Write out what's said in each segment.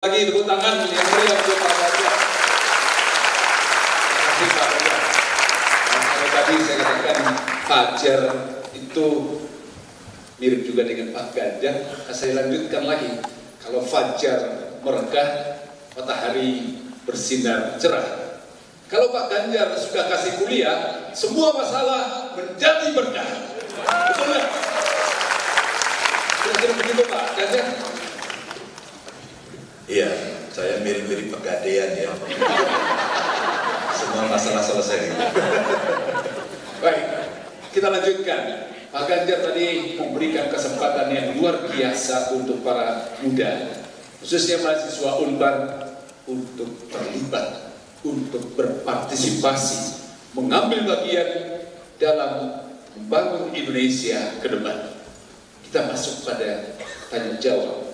Lagi tepuk tangan yang meriah untuk Pak Ganjar. Terima kasih Pak Ganjar. Kalau tadi saya katakan Fajar itu mirip juga dengan Pak Ganjar, saya lanjutkan lagi. Kalau Fajar merekah, matahari bersinar cerah. Kalau Pak Ganjar sudah kasih kuliah, semua masalah menjadi berkah. Betul nggak? Kira-kira begitu Pak Ganjar? Iya, saya mirip-mirip Pegadaian ya. Semua masalah selesai. Baik, kita lanjutkan. Pak Ganjar tadi memberikan kesempatan yang luar biasa untuk para muda, khususnya mahasiswa Unpar, untuk terlibat, untuk berpartisipasi, mengambil bagian dalam membangun Indonesia ke depan. Kita masuk pada tanya jawab.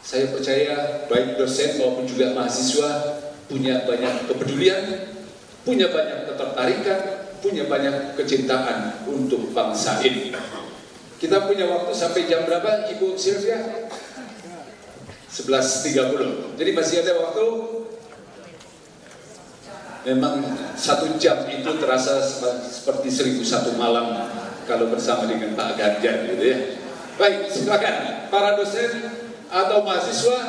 Saya percaya baik dosen maupun juga mahasiswa punya banyak kepedulian, punya banyak ketertarikan, punya banyak kecintaan untuk bangsa ini. Kita punya waktu sampai jam berapa Ibu Sylvia? 11.30. Jadi masih ada waktu. Memang 1 jam itu terasa seperti 1001 malam kalau bersama dengan Pak Ganjar gitu ya. Baik, silakan para dosen atau mahasiswa,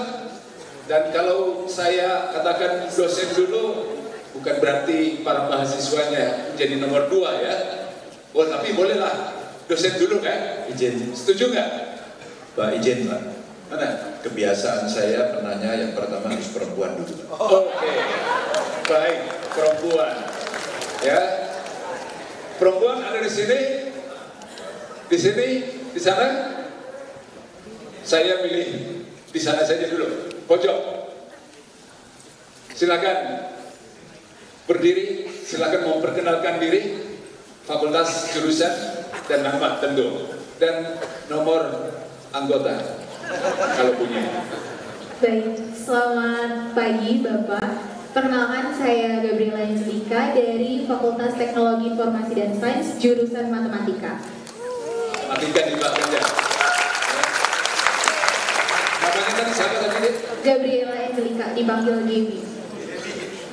dan kalau saya katakan dosen dulu bukan berarti para mahasiswanya menjadi nomor 2 ya. Oh tapi bolehlah dosen dulu kan? Izin. Setuju nggak? Pak izin Pak. Mana? Kebiasaan saya penanya yang pertama harus perempuan dulu. Oke. Baik, perempuan. Ya. Perempuan ada di sini? Di sini? Di sana? Saya pilih di sana saja dulu, pojok. Silakan berdiri, silakan memperkenalkan diri, fakultas, jurusan, dan nama tentu, dan nomor anggota kalau punya. Baik, selamat pagi Bapak. Perkenalkan saya Gabriela Angelika dari Fakultas Teknologi Informasi dan Sains, jurusan Matematika. Matematika di Pak Ganjar. Namanya tadi siapa tadi? Gabriela Angelika, dipanggil Gaby.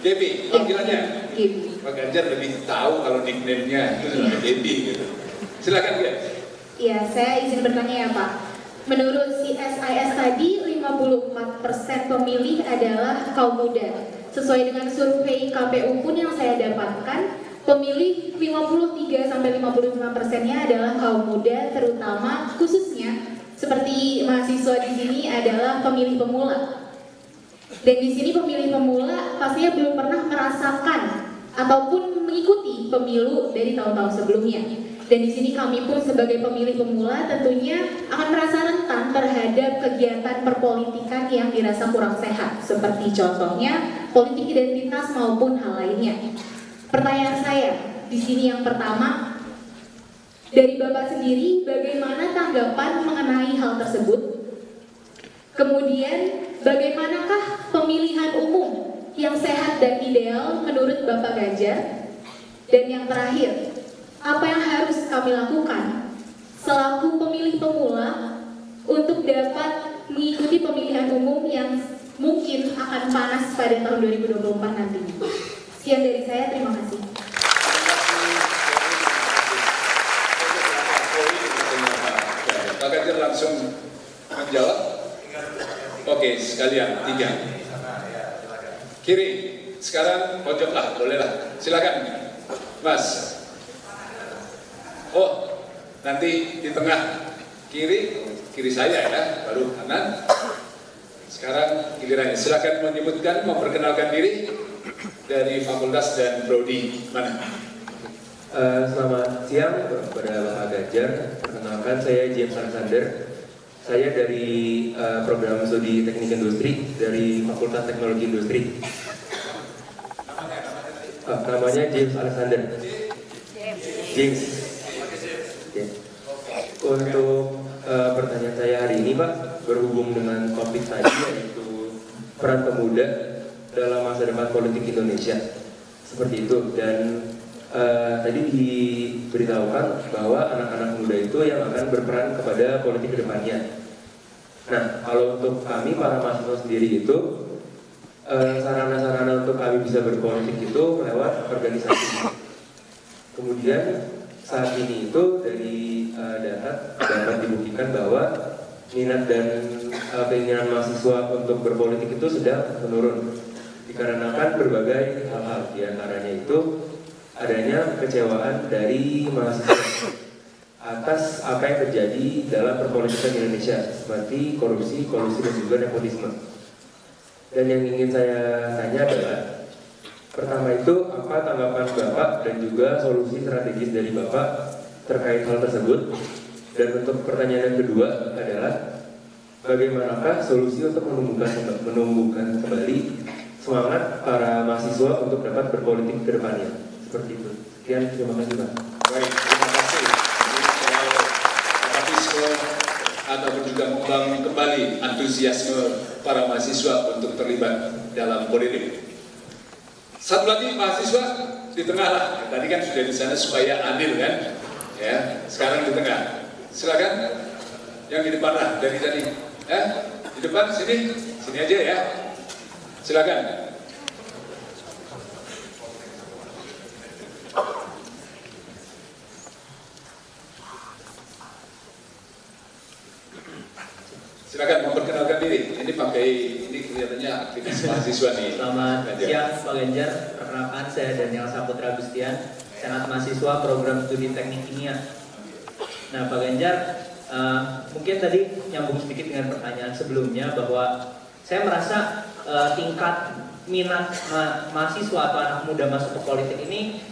Gaby, panggilannya? Gaby. Pak Ganjar lebih tahu kalau nickname-nya itu Gaby gitu. Silakan Gaby. Ya, saya izin bertanya ya Pak. Menurut CSIS tadi, 54% pemilih adalah kaum muda. Sesuai dengan survei KPU pun yang saya dapatkan, pemilih 53-55%-nya adalah kaum muda, terutama khususnya seperti mahasiswa di sini adalah pemilih pemula. Dan di sini pemilih pemula pastinya belum pernah merasakan ataupun mengikuti pemilu dari tahun-tahun sebelumnya. Dan di sini kami pun sebagai pemilih pemula tentunya akan merasa rentan terhadap kegiatan perpolitikan yang dirasa kurang sehat, seperti contohnya politik identitas maupun hal lainnya. Pertanyaan saya di sini yang pertama, dari Bapak sendiri bagaimana tanggapan mengenai hal tersebut? Kemudian bagaimanakah pemilihan umum yang sehat dan ideal menurut Bapak Ganjar? Dan yang terakhir, apa yang harus kami lakukan selaku pemilih pemula untuk dapat mengikuti pemilihan umum yang mungkin akan panas pada tahun 2024 nantinya? Sekian dari saya, terima kasih. Pak Ganjar langsung menjawab. Oke, sekalian 3. Kiri, sekarang pojok lah, bolehlah. Silakan, Mas. Oh, nanti di tengah kiri saya ya, baru kanan. Sekarang gilirannya. Silakan menyebutkan, memperkenalkan diri dari fakultas dan prodi mana. Selamat siang kepada Bapak Ganjar. Perkenalkan saya James Alexander. Saya dari program studi Teknik Industri dari Fakultas Teknologi Industri. Namanya James Alexander. James. Okay. Untuk pertanyaan saya hari ini Pak, berhubung dengan topik tadi yaitu peran pemuda dalam masa depan politik Indonesia. Seperti itu, dan tadi diberitahukan bahwa anak-anak muda itu yang akan berperan kepada politik kedepannya. Nah, kalau untuk kami para mahasiswa sendiri itu sarana-sarana untuk kami bisa berpolitik itu lewat organisasi. Kemudian saat ini itu dari data dapat dibuktikan bahwa minat dan keinginan mahasiswa untuk berpolitik itu sedang menurun dikarenakan berbagai hal-hal, diantaranya itu adanya kekecewaan dari mahasiswa atas apa yang terjadi dalam perpolitikan Indonesia seperti korupsi, kolusi, dan juga nepotisme. Dan yang ingin saya tanya adalah pertama itu apa tanggapan Bapak dan juga solusi strategis dari Bapak terkait hal tersebut. Dan untuk pertanyaan yang kedua adalah bagaimanakah solusi untuk menumbuhkan kembali semangat para mahasiswa untuk dapat berpolitik ke depannya. Seperti itu. Sekian, terima kasih Pak. Baik, terima kasih. Ataupun juga membangun kembali antusiasme para mahasiswa untuk terlibat dalam politik. Satu lagi mahasiswa di tengah lah. Tadi kan sudah di sana supaya adil kan, ya. Sekarang di tengah. Silakan. Yang di depan lah dari tadi. Di depan sini aja ya. Silakan. Silakan memperkenalkan diri. Ini kelihatannya aktivis mahasiswa nih. Selamat siang Pak Ganjar. Perkenalkan saya Daniel Saputra Agustian, Senat Mahasiswa Program Studi Teknik Kimia. Nah Pak Ganjar, mungkin tadi nyambung sedikit dengan pertanyaan sebelumnya bahwa saya merasa tingkat minat mahasiswa atau anak muda masuk ke politik ini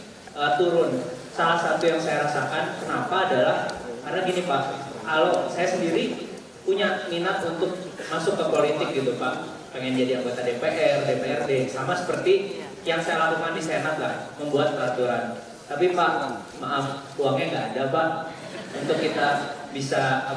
turun. Salah satu yang saya rasakan kenapa adalah karena gini Pak, kalau saya sendiri punya minat untuk masuk ke politik gitu Pak, pengen jadi anggota DPR, DPRD, sama seperti yang saya lakukan di Senat lah, membuat peraturan. Tapi Pak, maaf, uangnya nggak ada Pak, untuk kita bisa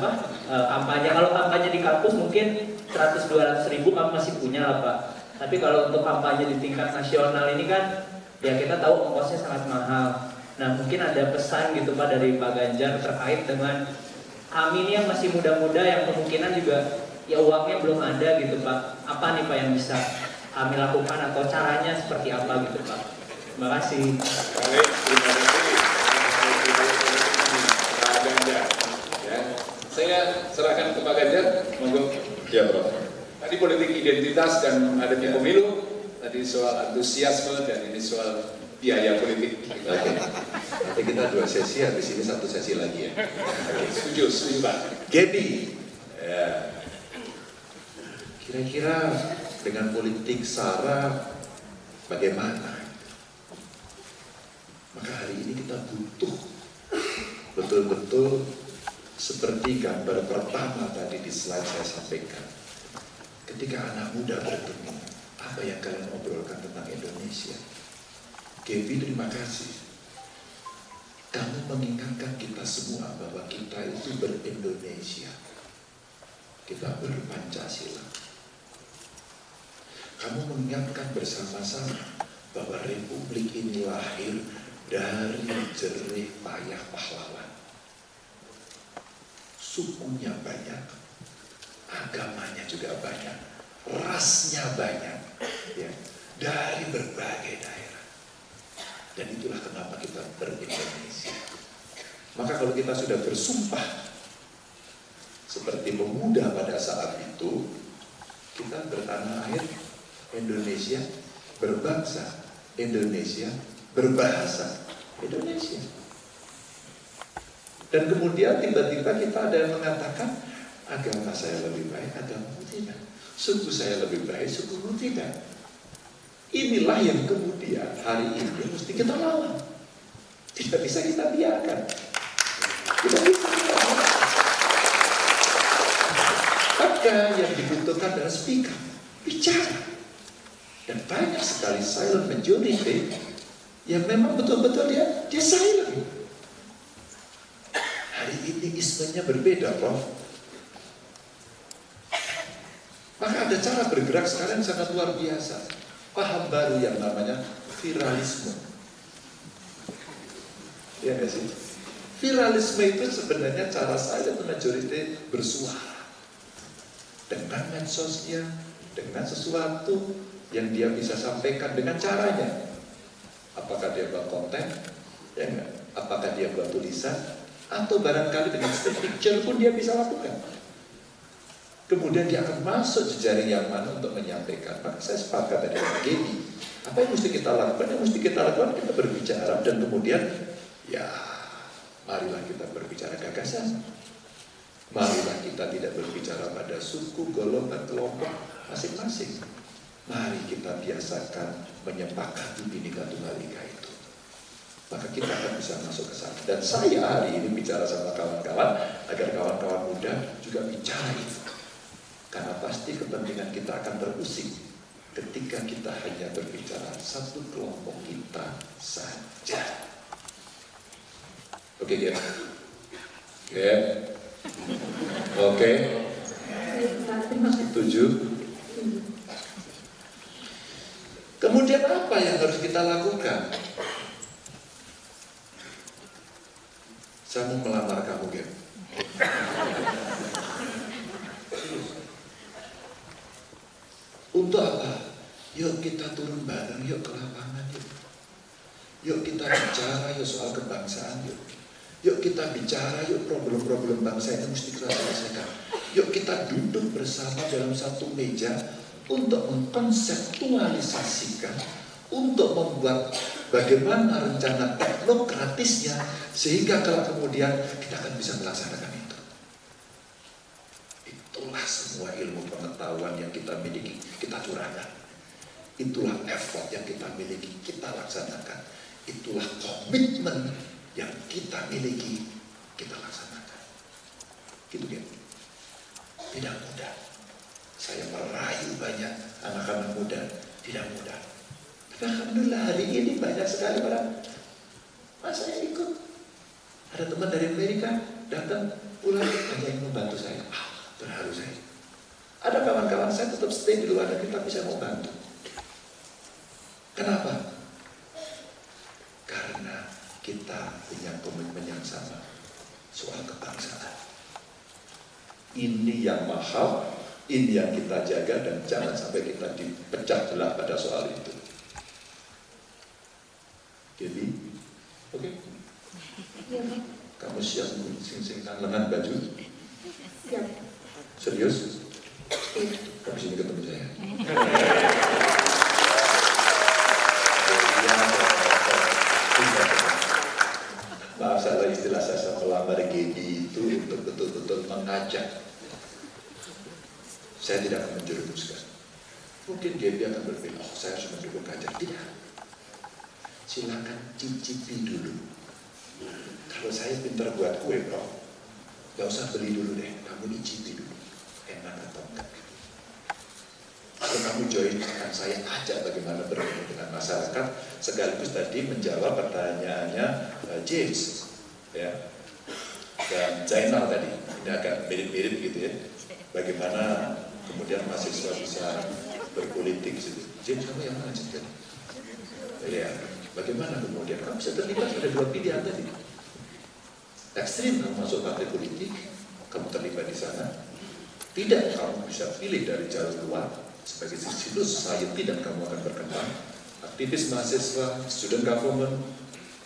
kampanye. Kalau kampanye di kampus mungkin 100-200 ribu kami masih punya lah Pak. Tapi kalau untuk kampanye di tingkat nasional ini kan, ya kita tahu ongkosnya sangat mahal. Nah mungkin ada pesan gitu Pak dari Pak Ganjar terkait dengan kami ini yang masih muda-muda yang kemungkinan juga ya uangnya belum ada gitu Pak. Apa nih Pak yang bisa kami lakukan atau caranya seperti apa gitu Pak? Terima kasih. Baik, terima kasih Pak Ganjar. Ya, saya serahkan ke Pak Ganjar. Monggo. Ya, Prof. Tadi politik identitas dan adanya pemilu. Tadi soal antusiasme dan ini soal biaya politik. Oke. Nanti kita 2 sesi, habis ini 1 sesi lagi ya. Setuju Pak. Gaby, ya. Kira-kira dengan politik SARA bagaimana? Maka hari ini kita butuh betul-betul seperti gambar pertama tadi di slide saya sampaikan. Ketika anak muda bertemu, apa yang kalian obrolkan tentang Indonesia? Gaby, terima kasih. Kamu mengingatkan kita semua bahwa kita itu ber-Indonesia. Kita ber-Pancasila. Kamu mengingatkan bersama-sama bahwa Republik ini lahir dari jerih payah pahlawan. Sukunya banyak, agamanya juga banyak, rasnya banyak, ya, dari berbagai daerah. Dan itulah kenapa kita ber-Indonesia. Maka kalau kita sudah bersumpah seperti pemuda pada saat itu, kita bertanah air Indonesia, berbangsa Indonesia, berbahasa Indonesia. Dan kemudian tiba-tiba kita ada yang mengatakan agama saya lebih baik, agamamu tidak. Suku saya lebih baik, sukumu tidak. Inilah yang kemudian hari ini mesti kita lawan. Tidak bisa kita biarkan. Tidak bisa kita biarkan. Maka yang dibutuhkan adalah speaker, bicara. Dan banyak sekali silent majority yang memang betul-betul dia silent. Hari ini ismenya berbeda, Prof. Maka ada cara bergerak sekarang yang sangat luar biasa. Paham baru yang namanya viralisme. Ya nggak sih? Viralisme itu sebenarnya cara silent majority bersuara. dengan medsosnya, dengan sesuatu yang dia bisa sampaikan dengan caranya. Apakah dia buat konten, ya enggak? Apakah dia buat tulisan, atau barangkali dengan still picture pun dia bisa lakukan. Kemudian dia akan masuk jejaring yang mana untuk menyampaikan. Maka saya sepakat dengan Gaby. Apa yang mesti kita lakukan? Yang mesti kita lakukan, kita berbicara, dan kemudian ya marilah kita berbicara gagasan. Marilah kita tidak berbicara pada suku, golongan, kelompok masing-masing. Mari kita biasakan menyepakati Bhinneka Tunggal Ika itu. Maka kita akan bisa masuk ke sana. Dan saya hari ini bicara sama kawan-kawan agar kawan-kawan muda juga bicara itu. Karena pasti kepentingan kita akan terusik ketika kita hanya berbicara satu kelompok kita saja. Oke, ya. Oke. Oke. Setuju? Kemudian apa yang harus kita lakukan? Saya mau melamar kamu, Gem. Untuk apa? Yuk kita turun bareng, yuk ke lapangan, yuk. Yuk kita bicara, yuk soal kebangsaan, yuk. Yuk kita bicara, yuk problem-problem bangsa ini mesti kita selesaikan. Yuk kita duduk bersama dalam satu meja untuk mengkonseptualisasikan, untuk membuat bagaimana rencana teknokratisnya, sehingga kalau kemudian kita akan bisa melaksanakan itu. Itulah semua ilmu pengetahuan yang kita miliki, kita curahkan. Itulah effort yang kita miliki, kita laksanakan. Itulah komitmen yang kita miliki, kita laksanakan. Gitu kan? Tidak mudah. Saya merayu banyak anak-anak muda, tidak mudah. Tapi alhamdulillah hari ini banyak sekali orang. Mas saya ikut. Ada teman dari Amerika datang pulang hanya ingin membantu saya. Terharu saya. Ada kawan-kawan saya tetap stay di luar negeri tapi saya mau bantu. Kenapa? Karena kita punya komitmen yang sama soal kebangsaan. Ini yang mahal, ini yang kita jaga, dan jangan sampai kita dipecah belah pada soal itu. Jadi, oke? Ya, Kamu siap sing-singkan lengan baju? siap. Serius? Habis ini ketemu saya. Maaf salah istilah saya melamar Gaby itu untuk betul-betul mengajak. Saya tidak akan menjerumuskan. Mungkin Gaby akan berpikir, oh saya harus mendukung Ganjar. Tidak. Silakan cicipi dulu. Kalau saya pintar buat kue, bro, gak usah beli dulu deh. Kamu icipi dulu. Enak atau enggak? Kalau kamu join, akan saya ajak bagaimana bertemu dengan masyarakat, sekaligus tadi menjawab pertanyaannya James, ya, dan Zainal tadi. Ini agak mirip-mirip gitu ya. Bagaimana kemudian mahasiswa bisa berpolitik gitu. James, kamu yang mana James? Ya, bagaimana kemudian kamu bisa terlibat pada dua pilihan tadi. Ekstrim, kamu masuk partai politik, kamu terlibat di sana. Tidak, kamu bisa pilih dari jalur luar sebagai civil society dan kamu akan berkembang. Aktivis mahasiswa, student government,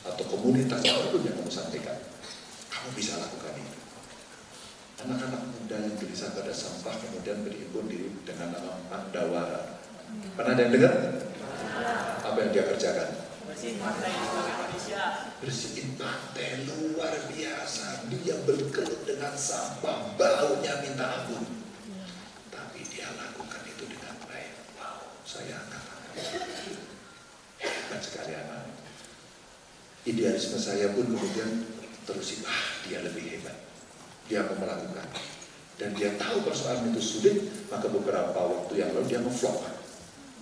atau komunitas apapun yang kamu sampaikan, kamu bisa lakukan itu. Anak-anak muda yang gelisah pada sampah kemudian berhimpun diri dengan nama Pandawara. Pernah ada yang dengar? Apa yang dia kerjakan? Bersihin pantai luar biasa. Dia bergelut dengan sampah, baunya minta ampun. Tapi dia lakukan itu dengan baik. Wow, saya angkat tangan. Hebat sekali anak. Idealisme saya pun kemudian terus dia lebih hebat. Dia mau melakukan. Dan dia tahu persoalan itu sulit, maka beberapa waktu yang lalu dia nge-vlog.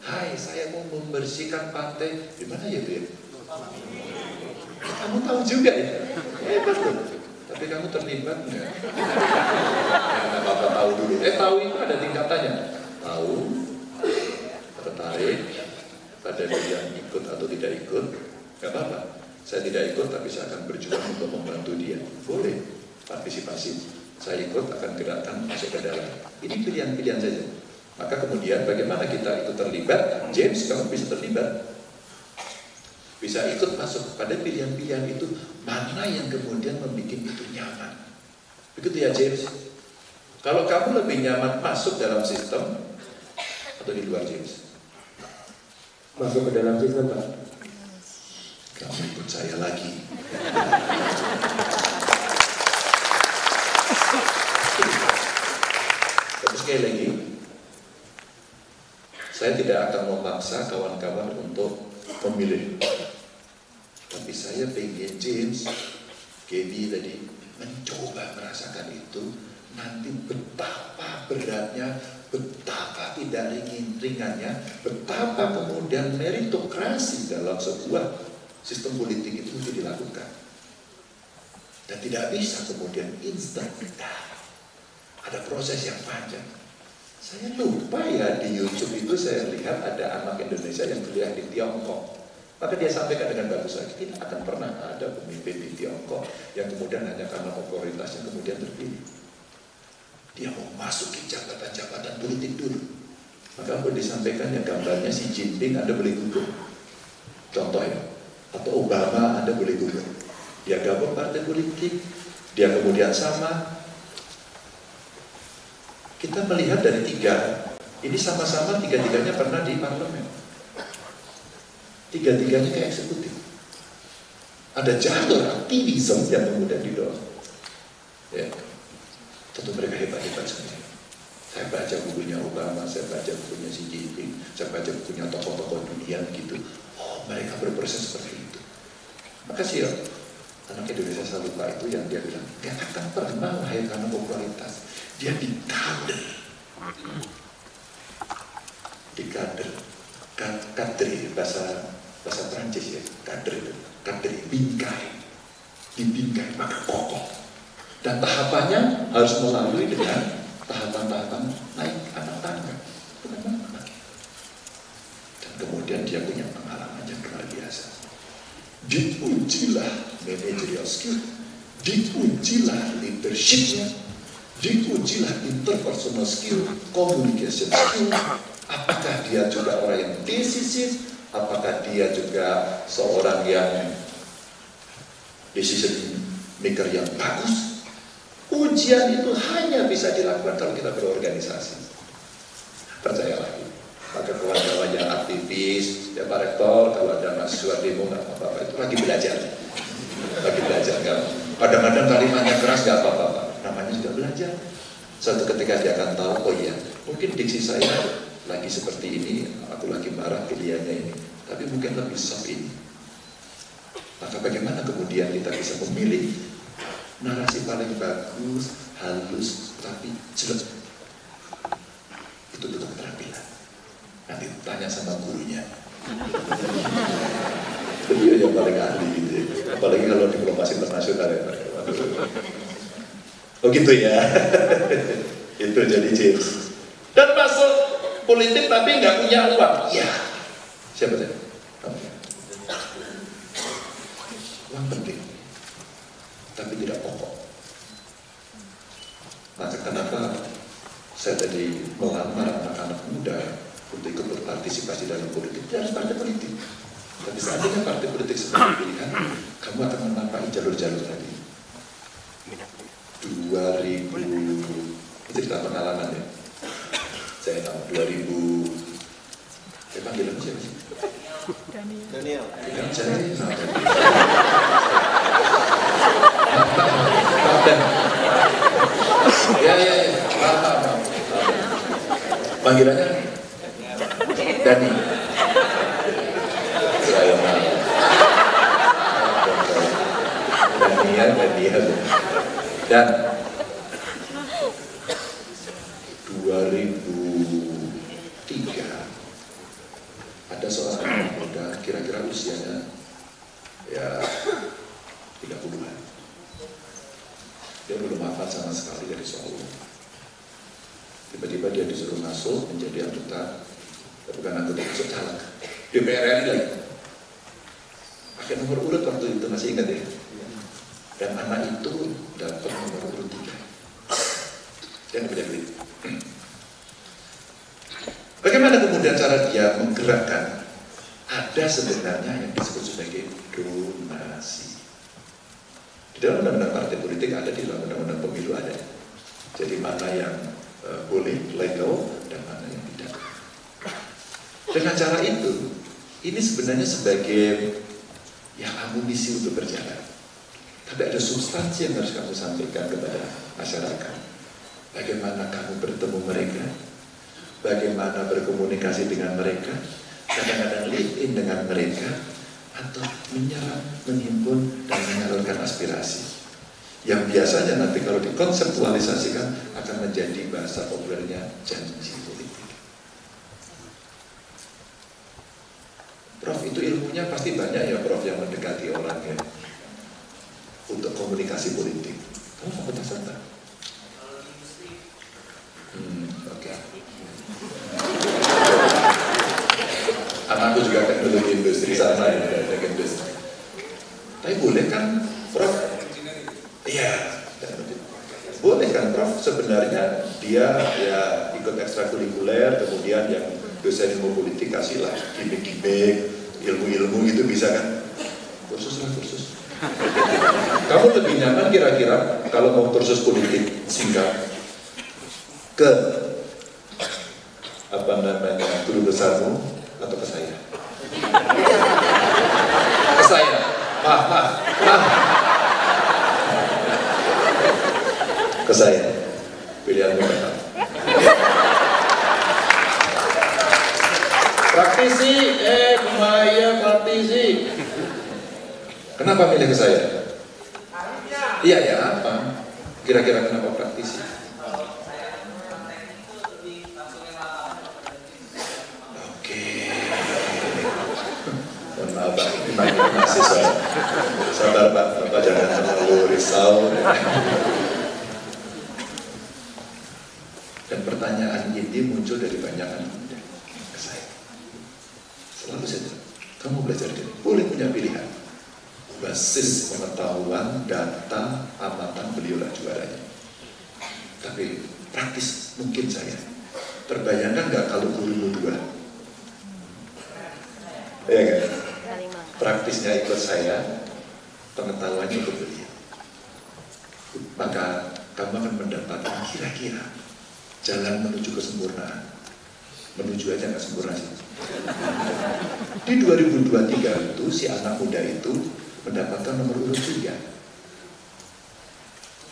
Hai, saya mau membersihkan pantai. Di mana ya, Bu? Kamu tahu juga ya? Hebat loh. Tapi kamu terlibat nggak? Ya, apa tahu dulu. Tahu itu ada tingkatannya. Tahu, tertarik, pada dia ikut atau tidak ikut, nggak apa-apa. Saya tidak ikut, tapi saya akan berjuang untuk membantu dia. Boleh, partisipasi. Saya ikut, akan gerakkan masuk ke dalam. Ini pilihan-pilihan saja. Maka kemudian bagaimana kita itu terlibat? James, kamu bisa terlibat, bisa ikut masuk pada pilihan-pilihan itu, mana yang kemudian membuat itu nyaman. Begitu ya James. Kalau kamu lebih nyaman masuk dalam sistem atau di luar James? Masuk ke dalam sistem, Pak. Kamu ikut saya lagi. Tapi sekali lagi, saya tidak akan memaksa kawan-kawan untuk memilih. Tapi saya pengen James, Gaby tadi mencoba merasakan itu, nanti betapa beratnya, betapa tidak ringannya, betapa kemudian meritokrasi dalam sebuah sistem politik itu mesti dilakukan. Dan tidak bisa kemudian instan. Ada proses yang panjang. Saya lupa ya, di YouTube itu saya lihat ada anak Indonesia yang kuliah di Tiongkok. Maka dia sampaikan dengan bagus lagi, tidak akan pernah ada pemimpin di Tiongkok yang kemudian hanya karena popularitasnya kemudian terpilih. Dia mau masuk ke jabatan-jabatan politik dulu. Maka boleh disampaikan yang gambarnya Xi Jinping Anda boleh google. Contohnya, atau Obama Anda boleh google. Dia gabung partai politik, dia kemudian sama. Kita melihat dari tiga, ini sama-sama tiga-tiganya pernah di parlemen. Tiga-tiganya ke eksekutif. Ada jalur aktivisme yang kemudian didorong. Ya. Tentu mereka hebat-hebat semua. Saya baca bukunya Obama, saya baca bukunya Xi Jinping, saya baca bukunya tokoh-tokoh dunia gitu. Oh, mereka berproses seperti itu. Makasih ya, anak Indonesia saya lupa itu yang dia bilang, gak akan pernah lahir karena popularitas. Dia dikader. Dikader. Kadri, bahasa Prancis ya, kadri, bingkai. Dibingkai, maka kokoh. Dan tahapannya harus melalui dengan tahapan-tahapan naik anak tangga. Bukan mana lagi. Dan kemudian dia punya pengalaman yang luar biasa. Diujilah managerial skill, diujilah leadershipnya, diujilah interpersonal skill, communication skill. Apakah dia juga orang yang decisif? Apakah dia juga seorang yang decision maker yang bagus? Ujian itu hanya bisa dilakukan kalau kita berorganisasi. Percayalah. Maka kawan-kawan yang aktivis, ya Pak Rektor, kalau ada mahasiswa demo nggak apa-apa, itu lagi belajar kan. Kadang-kadang kalimatnya keras nggak apa-apa, namanya juga belajar. Suatu ketika dia akan tahu, oh iya, mungkin diksi saya lagi seperti ini, aku lagi marah pilihannya ini, tapi mungkin lebih soft ini. Maka bagaimana kemudian kita bisa memilih narasi paling bagus, halus, tapi jelas. Itu butuh keterampilan. Nanti tanya sama gurunya. Dia yang paling ahli gitu ya. Apalagi kalau diplomasi internasional ya. Oh gitu ya. Itu jadi James. Dan masuk politik tapi nggak punya uang. Iya. Siapa tadi? Uang penting, tapi tidak pokok. Maka kenapa saya tadi melamar anak-anak muda untuk ikut berpartisipasi dalam politik? Dia harus partai politik. Tapi seandainya partai politik sebagai pilihan, kamu akan menampaki jalur-jalur tadi. 2000, itu cerita pengalaman ya. Saya tahu 2000. Saya panggil siapa sih? Daniel. Ya. Panggilannya Dani. Saya malu. Daniel. Dan 2003 ada seorang anak muda, kira-kira usianya ya 30-an. Dia belum hafal sama sekali dari Solo. Tiba-tiba dia disuruh masuk menjadi anggota, bukan anggota, masuk caleg DPR RI lagi. Pakai nomor urut waktu itu, masih ingat ya? Dan anak itu dapat nomor urut 3. Dia nggak punya duit. dengan cara dia menggerakkan, ada sebenarnya yang disebut sebagai donasi. Di dalam undang-undang partai politik ada, di dalam undang-undang pemilu ada. Jadi mana yang boleh, legal, dan mana yang tidak. Dengan cara itu, ini sebenarnya sebagai amunisi untuk berjalan. Tapi ada substansi yang harus kamu sampaikan kepada masyarakat. Bagaimana kamu bertemu mereka, bagaimana berkomunikasi dengan mereka, kadang-kadang live in dengan mereka, atau menyerap, menghimpun, dan menyalurkan aspirasi. Yang biasanya nanti kalau dikonseptualisasikan akan menjadi bahasa populernya janji politik. Prof, itu ilmunya pasti banyak ya Prof yang mendekati orang ya untuk komunikasi politik. Kamu fakultas apa? Oke. Anakku juga teknologi industri sama ya, teknologi industri. Tapi boleh kan Prof? Iya. Boleh kan Prof? Sebenarnya dia ya ikut ekstrakurikuler, kemudian yang dosen ilmu politik kasih lah gimmick-gimmick, ilmu-ilmu gitu bisa kan? Kursus lah kursus. Kamu lebih nyaman kira-kira kalau mau kursus politik singkat ke apa namanya guru besarmu atau ke saya? Ke saya. Maaf. Ke saya. Pilihanmu benar. Praktisi, Maya praktisi. Kenapa milih ke saya? Iya ya apa? Kira-kira kenapa praktisi? Oke. Mohon maaf Pak, ini mahasiswa. Sabar Pak, Bapak jangan terlalu risau. Dan pertanyaan ini muncul dari banyak anak muda ke saya. Selalu saja, kamu belajar ini, boleh punya pilihan. Basis pengetahuan, data, amatan, beliaulah juaranya. Tapi praktis mungkin saya. Terbayangkan nggak kalau gurumu dua? Ya kan? Praktisnya ikut saya, pengetahuannya ikut beliau. Maka kamu akan mendapatkan kira-kira jalan menuju kesempurnaan. Menuju aja nggak sempurna sih. Di 2023 itu si anak muda itu mendapatkan nomor urut 3.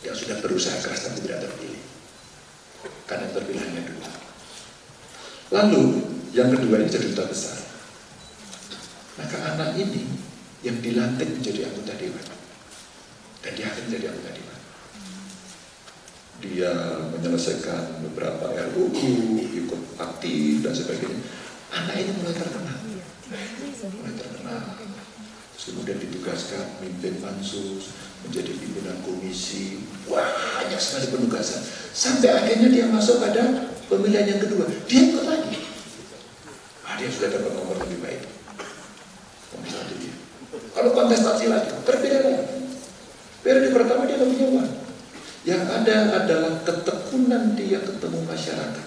Dia sudah berusaha keras tapi tidak terpilih. Karena terpilih hanya 2. Lalu yang kedua ini jadi duta besar. Maka anak ini yang dilantik menjadi anggota dewan. Dan dia akan menjadi anggota dewan. Dia menyelesaikan beberapa RUU, ikut aktif dan sebagainya. Anak ini mulai terkenal. Terus kemudian ditugaskan memimpin pansus, menjadi pimpinan komisi, banyak sekali penugasan. Sampai akhirnya dia masuk pada pemilihan yang kedua, dia ikut lagi. Dia sudah dapat nomor lebih baik. Dia. Kalau kontestasi lagi, terpilih lagi. Periode pertama dia lebih nyaman. Yang ada adalah ketekunan dia ketemu masyarakat.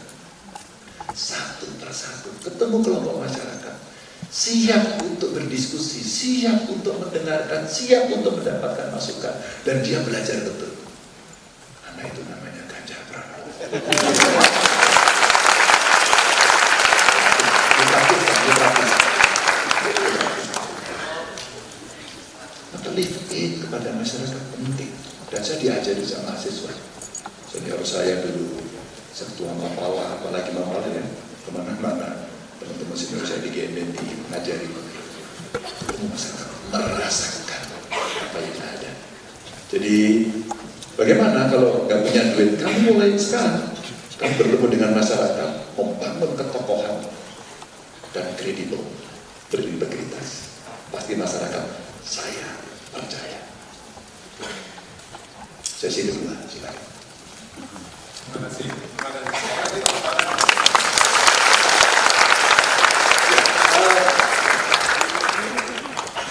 Satu persatu, ketemu kelompok masyarakat. Siap untuk berdiskusi, siap untuk mendengarkan, siap untuk mendapatkan masukan. Dan dia belajar betul. Anak itu namanya Ganjar Pranowo. Maka live in kepada masyarakat penting. Dan saya diajari sama mahasiswa. Senior saya dulu, ketua Mapala, apalagi Mapala ya, kemana-mana. Teman-teman senior saya di GMNT mengajari masyarakat merasakan apa yang ada. Jadi bagaimana kalau nggak punya duit, kamu mulai sekarang kamu bertemu dengan masyarakat, membangun ketokohan dan kredibel, berintegritas. Pasti masyarakat saya percaya. Sesi kedua, silakan. Terima kasih.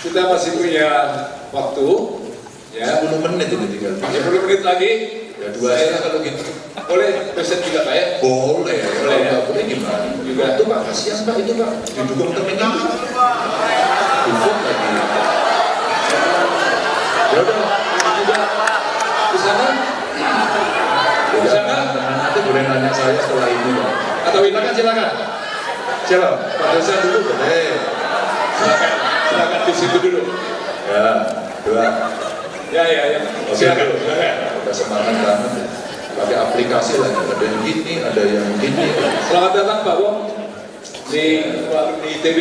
Kita masih punya waktu ya 10 menit ini tinggal. 10 menit lagi ya 2 saya kalau gitu. Boleh dosen juga Pak ya? Boleh, Boleh ya? nggak boleh gimana? Juga. Itu Pak, kasihan Pak itu Pak, didukung temen itu. Dukung lagi. Ya udah, juga di sana. Di sana Nanti boleh nanya saya setelah ini Pak. atau ini kan silakan. Siapa? Pak dosen dulu boleh. Silakan di situ dulu. Ya, dua. Ya. Oke, Silakan. dulu. Udah semangat banget. Pakai aplikasi lagi, ada yang gini, ada yang gini. Selamat datang Pak Wong di ITB.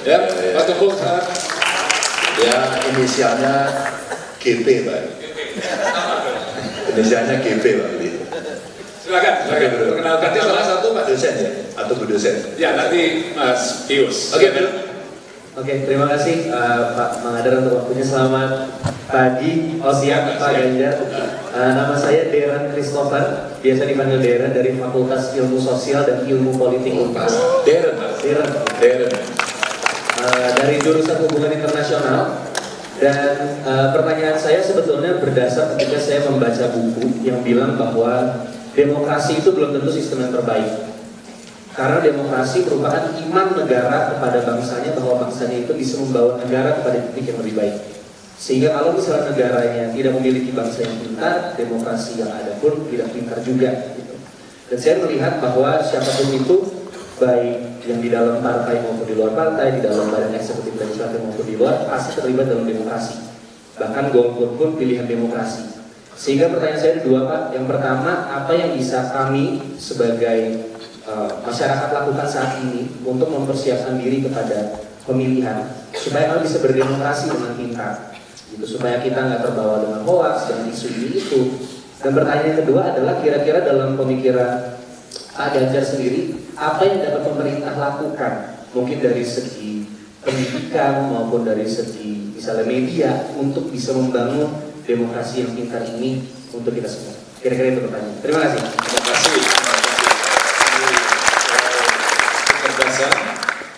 Ya, Pak Tunggu sangat. Ya, inisialnya GP Pak. Inisialnya GP Pak. Silakan. Perkenalkan Nanti salah satu Pak dosen ya, atau Bu dosen. Ya, nanti Mas Pius. Oke, Bill. Oke, terima kasih Pak Mangadar untuk waktunya. Selamat pagi, siang Pak Ganjar. Nama saya Deran Christopher, biasa dipanggil Deran, dari Fakultas Ilmu Sosial dan Ilmu Politik Unpas. Darren. Dari jurusan Hubungan Internasional. Dan pertanyaan saya sebetulnya berdasar ketika saya membaca buku yang bilang bahwa demokrasi itu belum tentu sistem yang terbaik. Karena demokrasi merupakan iman negara kepada bangsanya bahwa bangsanya itu bisa membawa negara kepada titik yang lebih baik. Sehingga kalau misalnya negaranya tidak memiliki bangsa yang pintar, demokrasi yang ada pun tidak pintar juga. Gitu. Dan saya melihat bahwa siapapun itu, baik yang di dalam partai maupun di luar partai, di dalam badan eksekutif legislatif maupun di luar, pasti terlibat dalam demokrasi. Bahkan golput pun pilihan demokrasi. Sehingga pertanyaan saya ada dua Pak. Yang pertama, apa yang bisa kami sebagai masyarakat lakukan saat ini untuk mempersiapkan diri kepada pemilihan supaya kami bisa berdemokrasi dengan pintar, gitu, supaya kita nggak terbawa dengan hoax, dengan isu ini itu. Dan pertanyaan kedua adalah kira-kira dalam pemikiran Pak Ganjar sendiri, apa yang dapat pemerintah lakukan, mungkin dari segi pendidikan maupun dari segi misalnya media, untuk bisa membangun demokrasi yang pintar ini untuk kita semua. Kira-kira itu pertanyaan. Terima kasih. Terima kasih. Kecerdasan,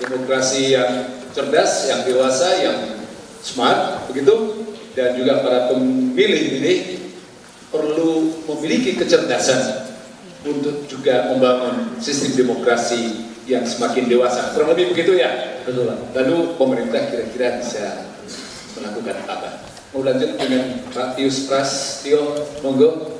demokrasi yang cerdas, yang dewasa, yang smart, begitu. Dan juga para pemilih ini perlu memiliki kecerdasan untuk juga membangun sistem demokrasi yang semakin dewasa. Kurang lebih begitu ya? Betul. Lalu pemerintah kira-kira bisa melakukan apa? Mau lanjut dengan Pak Pius Prastio, monggo.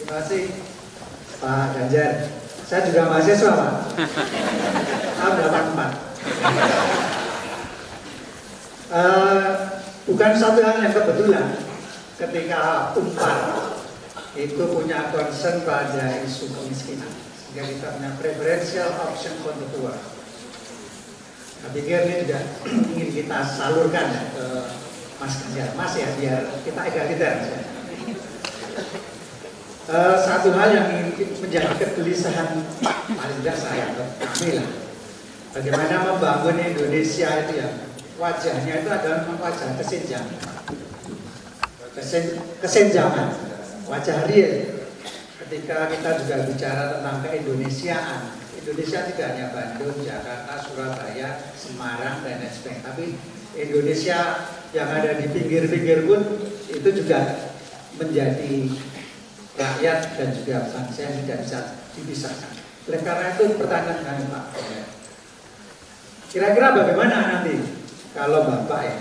Terima kasih Pak Ganjar. Saya juga mahasiswa Pak. Tahun 84. Bukan satu hal yang kebetulan ketika Unpar itu punya concern pada isu kemiskinan, sehingga kita punya preferential option for the poor. Saya pikir ini juga ingin kita salurkan ya, ke Mas Ganjar, Mas ya, biar kita egaliter. Satu hal yang menjadi kegelisahan paling tidak saya, kami lah, bagaimana membangun Indonesia itu ya, wajahnya itu adalah wajah kesenjangan, wajah real. Ketika kita juga bicara tentang keindonesiaan, Indonesia tidak hanya Bandung, Jakarta, Surabaya, Semarang, dan lain sebagainya, tapi Indonesia yang ada di pinggir-pinggir pun itu juga menjadi rakyat dan juga bangsa yang tidak bisa dipisahkan. Oleh karena itu pertanyaan kami Pak, kira-kira bagaimana nanti kalau Bapak ya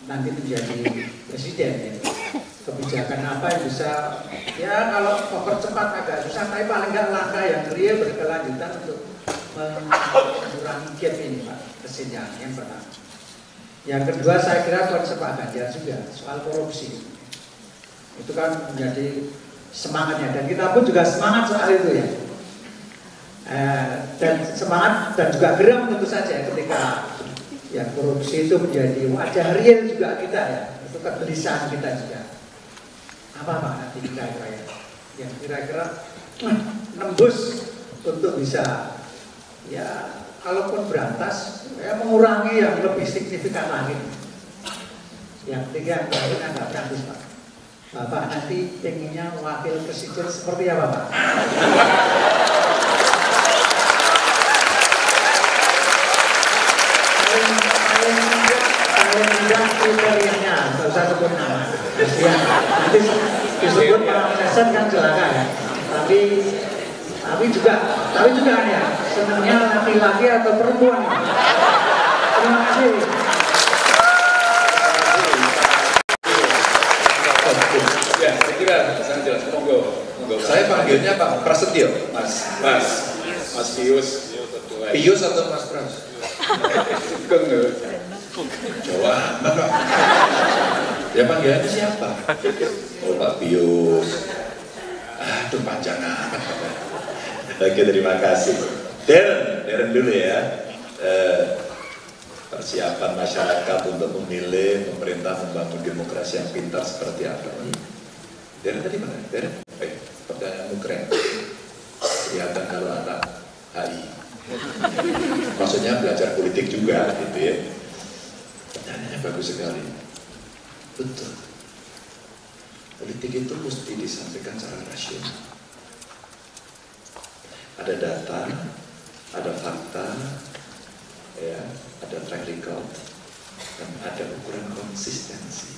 nanti menjadi presiden ya, kebijakan apa yang bisa ya, kalau mempercepat agak susah, tapi paling nggak langkah yang real berkelanjutan untuk mengurangi gap ini Pak, kesenjangan yang pertama. Yang kedua saya kira konsep Pak Ganjar juga soal korupsi, itu kan menjadi semangatnya, dan kita pun juga semangat soal itu ya, dan semangat dan juga geram tentu saja ketika ya korupsi itu menjadi wajah real juga kita ya, itu kegelisahan kita juga. Apa Pak nanti kira-kira ya, yang kira-kira nembus untuk bisa ya, kalaupun berantas ya mengurangi yang lebih signifikan lagi. Yang ketiga mungkin agak praktis Pak, Bapak nanti pengennya wakil presiden seperti apa Pak? kriterianya, nggak usah sebut nama. Ya, nanti disebut para meleset kan celaka ya. Tapi juga ya, senangnya laki-laki atau perempuan. Terima kasih. Ya, saya kira sangat jelas. Monggo. Saya panggilnya Pak Prasetyo. Mas Pius. Pius atau Mas Pras? Jawa amat Pak. Ya panggilannya siapa? Oh Pak Pius. Aduh panjang amat Pak. Oke, terima kasih. Darren dulu ya. Persiapan masyarakat untuk memilih pemerintah membangun demokrasi yang pintar seperti apa? Darren tadi mana? Darren? Baik, pertanyaanmu keren. Kelihatan kalau anak HI. Maksudnya belajar politik juga, gitu ya. Pertanyaannya bagus sekali. Betul. Politik itu mesti disampaikan secara rasional. Ada data, ada fakta, ya, ada track record, dan ada ukuran konsistensi.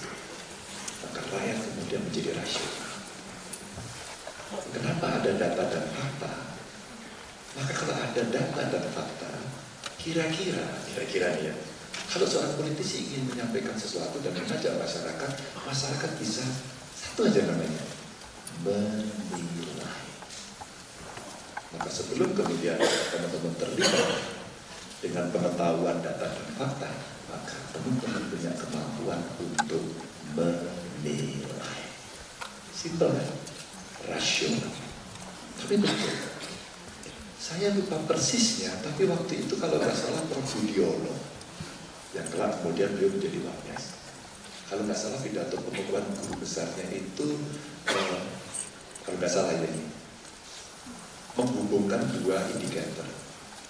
Maka rakyat kemudian menjadi rasional. Kenapa ada data dan fakta? Maka kalau ada data dan fakta, kira-kira ya, kalau seorang politisi ingin menyampaikan sesuatu dan mengajak masyarakat bisa satu aja namanya, menilai. Maka sebelum kemudian teman-teman terlibat dengan pengetahuan data dan fakta, maka teman-teman punya kemampuan untuk menilai. Simpel kan? Rasional. Tapi betul. Saya lupa persisnya, tapi waktu itu kalau nggak salah Prof. Budiono, yang kelak kemudian beliau menjadi Wapres. Kalau nggak salah pidato pembukaan guru besarnya itu, kalau nggak salah ini, menghubungkan dua indikator.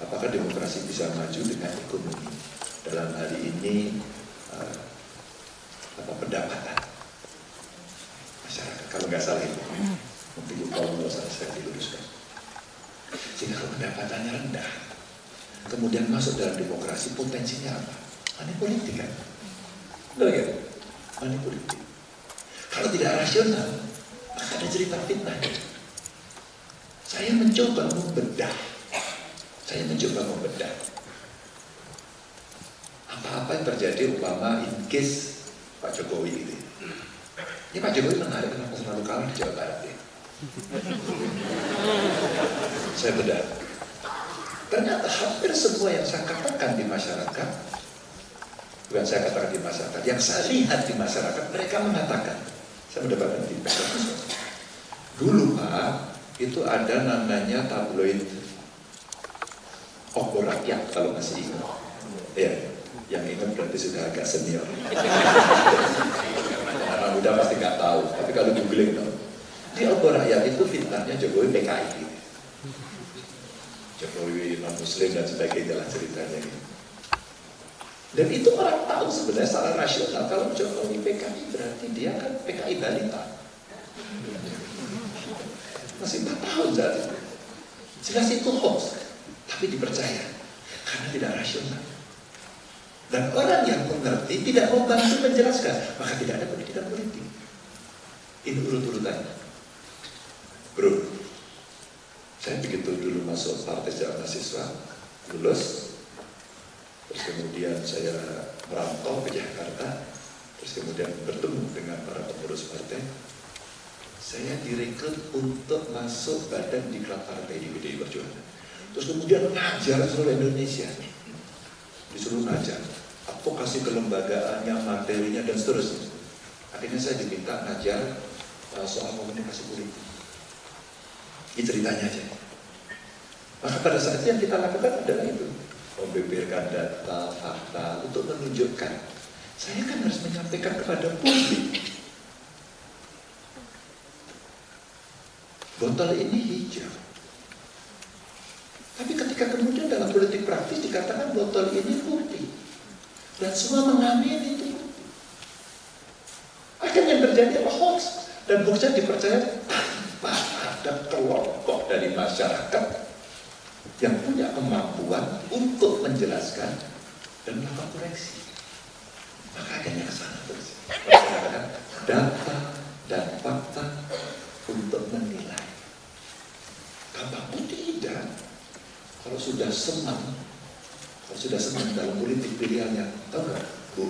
Apakah demokrasi bisa maju dengan ekonomi? Dalam hari ini, pendapatan masyarakat. Kalau nggak salah itu, mungkin kalau nggak salah saya diluruskan. Jika pendapatannya rendah, kemudian masuk dalam demokrasi, potensinya apa? Money politik kan? Betul ya? Money politik. Kalau tidak rasional, maka ada cerita fitnah. Saya mencoba membedah. Apa-apa yang terjadi umpama in case Pak Jokowi itu. Ini Pak Jokowi menarik kenapa selalu kalah di Jawa Barat ya? Saya bedah. Ternyata hampir semua yang saya katakan di masyarakat, bukan saya katakan di masyarakat, yang saya lihat di masyarakat, mereka mengatakan, saya mendapatkan feedback bagus. Dulu Pak, itu ada namanya tabloid Obor Rakyat, kalau masih ingat. Ya, yang ingat berarti sudah agak senior. Anak muda pasti nggak tahu, tapi kalau googling tahu. Di Obor Rakyat itu fitnahnya Jokowi PKI. Jokowi non-muslim dan sebagainya lah ceritanya. Dan itu orang tahu sebenarnya secara rasional kalau Jokowi PKI berarti dia kan PKI balita. Masih 4 tahun saat itu. Jelas itu hoax, tapi dipercaya karena tidak rasional. Dan orang yang mengerti tidak mau bantu menjelaskan, maka tidak ada pendidikan politik. Ini urut-urutannya. Bro, saya begitu dulu masuk Partai Sejarah Mahasiswa, lulus, terus kemudian saya merantau ke Jakarta, terus kemudian bertemu dengan para pengurus partai. Saya direkrut untuk masuk badan diklat partai di PDI Perjuangan. Terus kemudian ngajar seluruh Indonesia, disuruh ngajar, advokasi kelembagaannya, materinya dan seterusnya. Akhirnya saya diminta ngajar soal komunikasi politik. Ini ceritanya aja. Maka pada saat itu yang kita lakukan adalah itu, membeberkan data, fakta untuk menunjukkan saya kan harus menyampaikan kepada publik. Botol ini hijau. Tapi ketika kemudian dalam politik praktis dikatakan botol ini putih, dan semua mengamini itu putih. Akhirnya yang terjadi apa? Hoax. Dan hoaxnya dipercaya tanpa ada kelompok dari masyarakat yang punya kemampuan untuk menjelaskan dan melakukan koreksi. Maka akhirnya ke sana terus. Menggunakan data dan fakta untuk menilai. Gampang pun tidak. Kalau sudah senang dalam politik pilihannya, tahu nggak, Bu?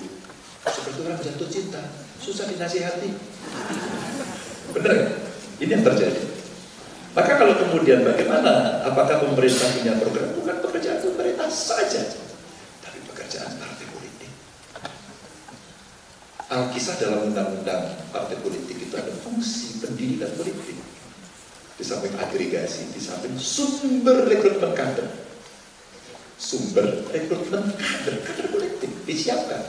Seperti orang jatuh cinta, susah dinasihati. Benar ya? Ini yang terjadi. Maka kalau kemudian bagaimana? Apakah pemerintah punya program? Bukan pekerjaan pemerintah saja, tapi pekerjaan partai politik. Alkisah dalam undang-undang partai politik itu ada fungsi pendidikan politik. Di samping agregasi, di samping sumber rekrutmen kader. Sumber rekrutmen kader politik disiapkan.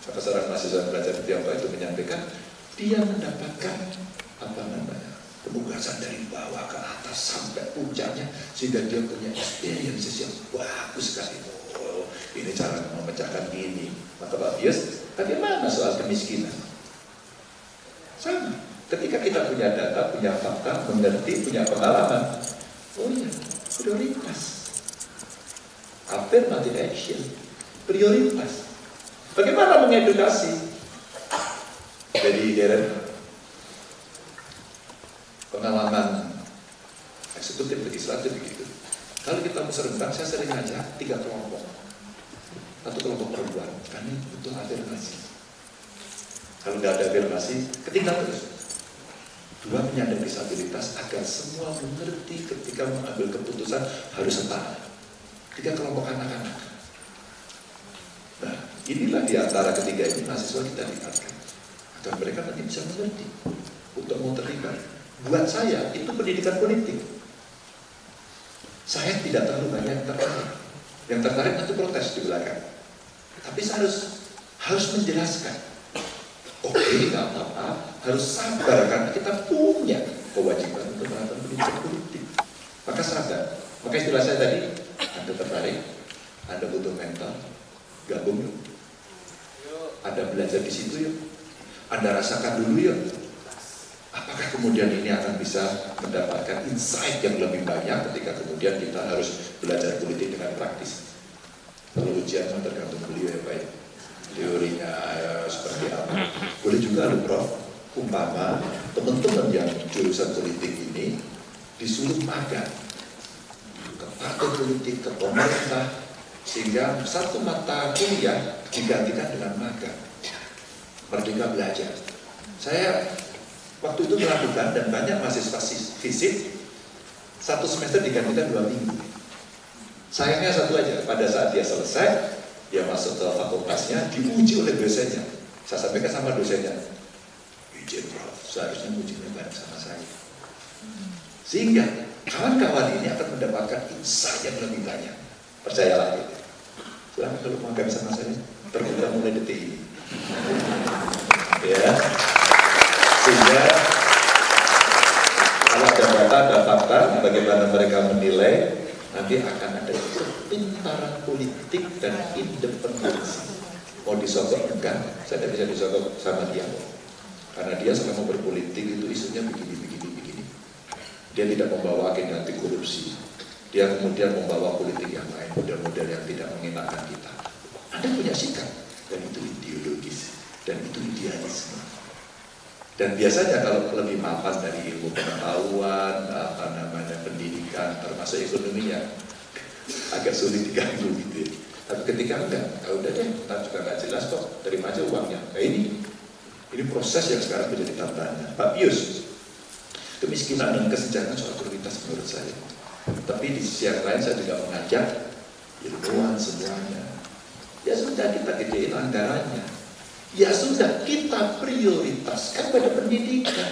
Maka seorang mahasiswa yang belajar di Tiongkok itu menyampaikan, dia mendapatkan penugasan dari bawah ke atas sampai puncaknya, sehingga dia punya experiences yang bagus sekali. Oh, ini cara memecahkan ini. Maka Pak Bias, bagaimana soal kemiskinan? Sama. Ketika kita punya data, punya fakta, mengerti, punya pengalaman, oh iya, prioritas. Affirmative action, prioritas. Bagaimana mengedukasi? Jadi Darren, pengalaman eksekutif legislatif begitu. Kalau kita mau seremban, saya sering ngajak 3 kelompok. 1 kelompok perempuan, kami butuh afirmasi. Kalau nggak ada afirmasi, ketinggalan terus. 2 penyandang disabilitas agar semua mengerti ketika mengambil keputusan harus setara. 3 kelompok anak-anak. Nah, inilah di antara ketiga ini mahasiswa kita libatkan agar mereka nanti bisa mengerti untuk mau terlibat. Buat saya itu pendidikan politik. Saya tidak terlalu banyak tertarik. Yang tertarik nanti protes di belakang. Tapi saya harus menjelaskan. Oke, nggak apa-apa, harus sabar karena kita punya kewajiban untuk melakukan pendidikan politik. Maka sabar. Maka istilah saya tadi, Anda tertarik, Anda butuh mental, gabung yuk. Anda belajar di situ yuk. Anda rasakan dulu yuk. Apakah kemudian ini akan bisa mendapatkan insight yang lebih banyak ketika kemudian kita harus belajar politik dengan praktis. Kalau ujian tergantung beliau ya Pak ya. Teorinya seperti apa. Boleh juga loh Prof, umpama teman-teman yang jurusan politik ini disuruh magang ke partai politik, ke pemerintah, sehingga 1 mata kuliah digantikan dengan magang. Merdeka belajar. Saya waktu itu melakukan dan banyak mahasiswa visit, 1 semester digantikan 2 minggu. Sayangnya satu aja, pada saat dia selesai, dia masuk ke fakultasnya, diuji oleh dosennya. Saya sampaikan sama dosennya, izin Prof, seharusnya ujinya bareng sama saya. Sehingga kawan-kawan ini akan mendapatkan insight yang lebih banyak. Percayalah gitu. Silahkan kalau magang sama saya, terbuka mulai detik ini. Ya, sehingga kalau ada data, ada fakta, bagaimana mereka menilai, nanti akan ada kepintaran politik dan independensi. Mau disogok enggak, saya tidak bisa disogok sama dia. Karena dia selama berpolitik itu isunya begini. Dia tidak membawa agenda anti korupsi. Dia kemudian membawa politik yang lain, model-model yang tidak mengenakan kita. Anda punya sikap, dan itu ideologis, dan itu idealisme. Dan biasanya kalau lebih mapan dari ilmu pengetahuan, pendidikan, termasuk ekonominya, agak sulit diganggu gitu. Tapi ketika enggak, udah deh, kita juga nggak jelas kok, terima aja uangnya. Nah ini proses yang sekarang menjadi tantangan. Pak Pius, kemiskinan dan kesejahteraan soal prioritas menurut saya. Tapi di sisi yang lain saya juga mengajak ilmuwan semuanya. Ya sudah kita gedein anggarannya. Ya sudah kita prioritaskan pada pendidikan.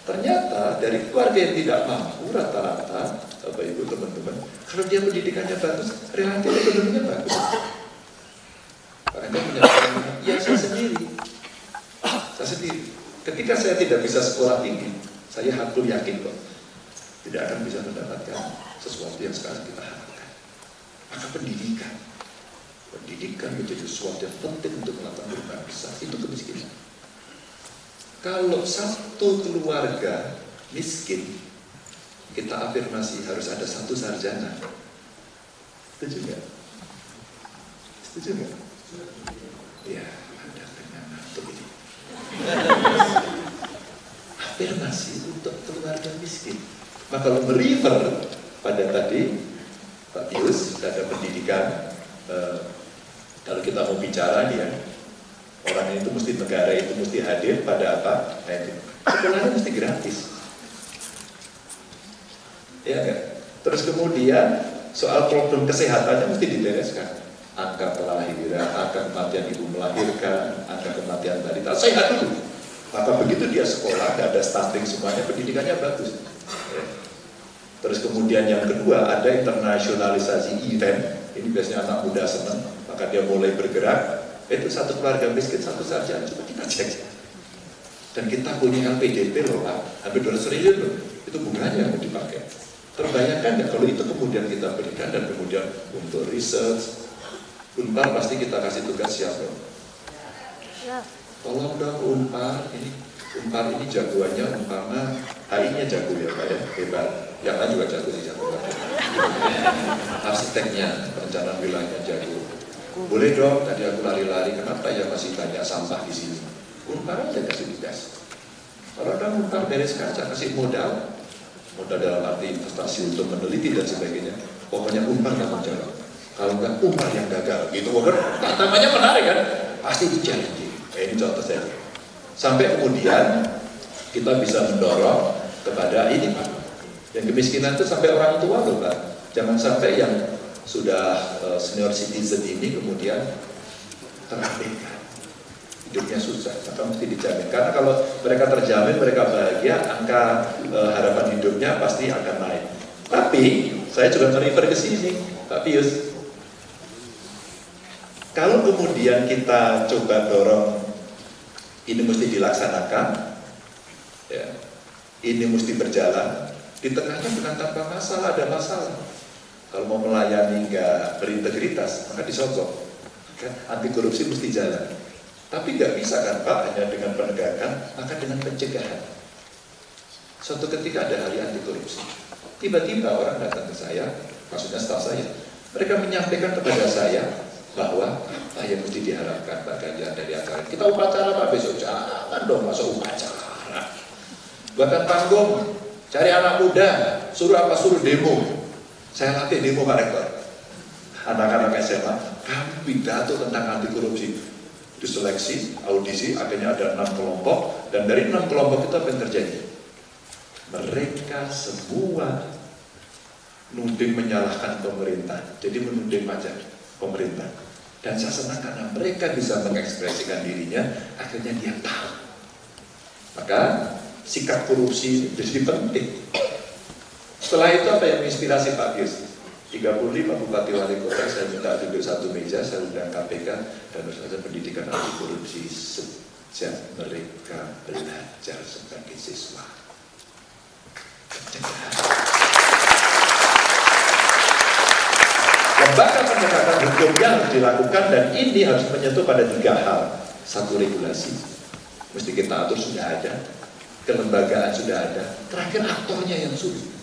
Ternyata dari keluarga yang tidak mampu rata-rata, Bapak Ibu teman-teman, kalau dia pendidikannya bagus, relatif ekonominya bagus. Karena dia punya ya saya sendiri. Ketika saya tidak bisa sekolah tinggi, saya hakul yakin kok tidak akan bisa mendapatkan sesuatu yang sekarang kita harapkan. Maka pendidikan menjadi sesuatu yang penting untuk melakukan perubahan besar. Itu kemiskinan. Kalau satu keluarga miskin, kita afirmasi harus ada 1 sarjana. Setuju nggak? Setuju nggak? afirmasi untuk keluarga miskin. Maka kalau merefer pada tadi Pak Pius, ada pendidikan, kalau kita mau bicara dia, orang itu mesti, negara itu mesti hadir pada apa? Sekolahnya mesti gratis. Ya kan? Terus kemudian soal problem kesehatannya mesti dibereskan. Angka kelahiran, angka kematian ibu melahirkan, angka kematian balita sehat dulu. Maka begitu dia sekolah, ada stunting semuanya, pendidikannya bagus. Ya. Terus kemudian yang kedua, ada internasionalisasi event. Ini biasanya anak muda senang, maka dia mulai bergerak. Itu satu keluarga miskin, satu sarjana, coba kita cek. Dan kita punya LPDP loh Pak, hampir 200 triliun loh. Itu bunganya yang mau dipakai. Terbayangkan nggak kalau itu kemudian kita berikan dan kemudian untuk research, Unpar pasti kita kasih tugas siapa? Ya. Tolong dong Unpar ini jagoannya umpama HI-nya jago ya Pak ya, hebat. Yang lain juga jago sih jago. Arsiteknya, perencanaan wilayahnya jago. Boleh dong, tadi aku lari-lari, kenapa ya masih banyak sampah di sini? Unpar aja kasih tugas. Kalau kan Unpar beres kaca, kasih modal dalam arti investasi untuk meneliti dan sebagainya. Pokoknya Unpar yang menjawab. Kalau enggak Unpar yang gagal, gitu kan? Namanya menarik kan? Pasti dijalin. Ini contoh saja. Sampai kemudian kita bisa mendorong kepada ini Pak. Yang kemiskinan itu sampai orang tua loh Pak. Jangan sampai yang sudah senior citizen ini kemudian terabaikan. Hidupnya susah, maka mesti dijamin. Karena kalau mereka terjamin, mereka bahagia, angka harapan hidupnya pasti akan naik. Tapi saya juga merefer ke sini, Pak Pius. Kalau kemudian kita coba dorong ini mesti dilaksanakan, ya, ini mesti berjalan. Di tengahnya bukan tanpa masalah, ada masalah. Kalau mau melayani nggak berintegritas, maka disogok. Kan anti korupsi mesti jalan. Tapi nggak bisa kan Pak hanya dengan penegakan, maka dengan pencegahan. Suatu ketika ada hari anti korupsi, tiba-tiba orang datang ke saya, maksudnya staf saya, mereka menyampaikan kepada saya bahwa apa yang mesti diharapkan Pak Ganjar dari acara kita upacara Pak besok, jangan dong masuk upacara, buatan panggung, cari anak muda, suruh demo. Saya latih demo Pak Rektor, anak-anak SMA, kami pidato tentang anti korupsi, diseleksi, audisi, akhirnya ada 6 kelompok, dan dari 6 kelompok itu apa yang terjadi? Mereka semua nuding menyalahkan pemerintah, jadi menuding pajak pemerintah. Dan saya senang karena mereka bisa mengekspresikan dirinya, akhirnya dia tahu. Maka sikap korupsi jadi penting. Setelah itu apa yang menginspirasi Pak Pius? 35 bupati wali kota saya minta duduk satu meja, saya undang KPK dan saja pendidikan anti korupsi sejak mereka belajar sebagai siswa. Lembaga penegakan hukum yang harus dilakukan dan ini harus menyentuh pada 3 hal. Satu, regulasi, mesti kita atur sudah ada, kelembagaan sudah ada, terakhir aktornya yang sulit.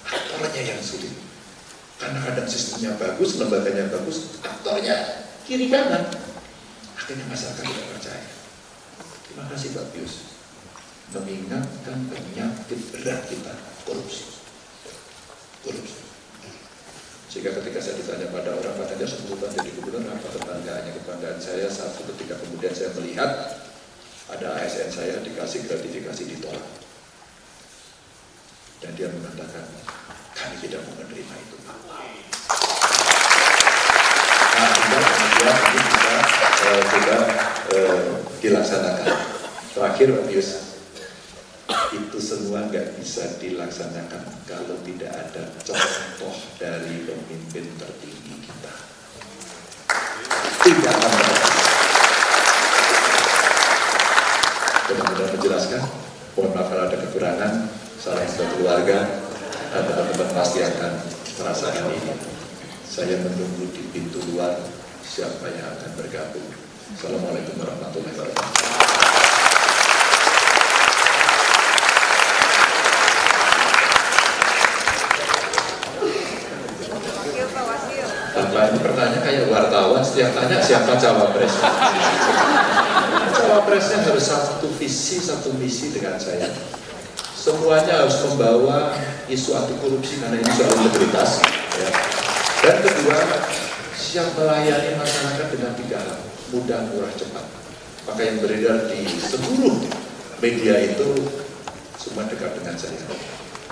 Aktornya yang sulit. Karena kadang sistemnya bagus, lembaganya bagus, aktornya kiri kanan. Akhirnya masyarakat tidak percaya. Terima kasih Pak Pius. Mengingatkan penyakit berat kita, korupsi. Korupsi. Sehingga ketika saya ditanya pada orang, Pak Ganjar sebetulnya jadi gubernur, apa kebanggaan saya satu ketika kemudian saya melihat ada ASN saya dikasih gratifikasi ditolak. Dan dia mengatakan, kami tidak mau menerima itu. Nah, kemudian ini bisa juga dilaksanakan. Terakhir, Pak Pius, itu semua nggak bisa dilaksanakan kalau tidak ada contoh dari pemimpin tertinggi kita. Tidak akan berhasil. Benar-benar menjelaskan. Mohon maaf kalau ada kekurangan. Salam satu keluarga dan teman-teman pasti akan merasakan ini. Saya menunggu di pintu luar siapa yang akan bergabung. Assalamualaikum warahmatullahi wabarakatuh. Bapak ini pertanyaan kayak wartawan, setiap tanya siapa cawapres. cawapresnya harus satu visi, satu misi dengan saya. Semuanya harus membawa isu anti korupsi karena ini soal integritas. Ya. Dan kedua, siap melayani masyarakat dengan 3 hal, mudah, murah, cepat. Maka yang beredar di seluruh media itu semua dekat dengan saya.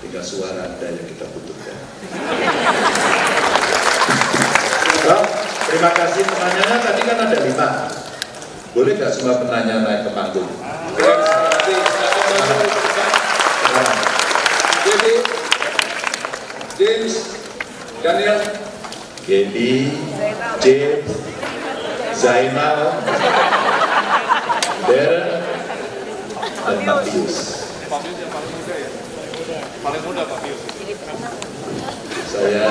Tinggal suara Anda yang kita butuhkan. Oh, terima kasih penanyanya. Tadi kan ada 5. Boleh nggak semua penanya naik ke panggung? Jadi, James, Daniel, Gaby, James, Zainal, Darren, dan Matius. Pak Pius yang paling muda ya? Paling muda Pak Pius. Saya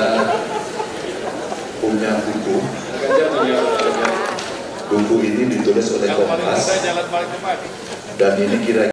punya buku. Buku ini ditulis oleh Yang paling Kompas. muda jalan paling cepat. Dan ini kira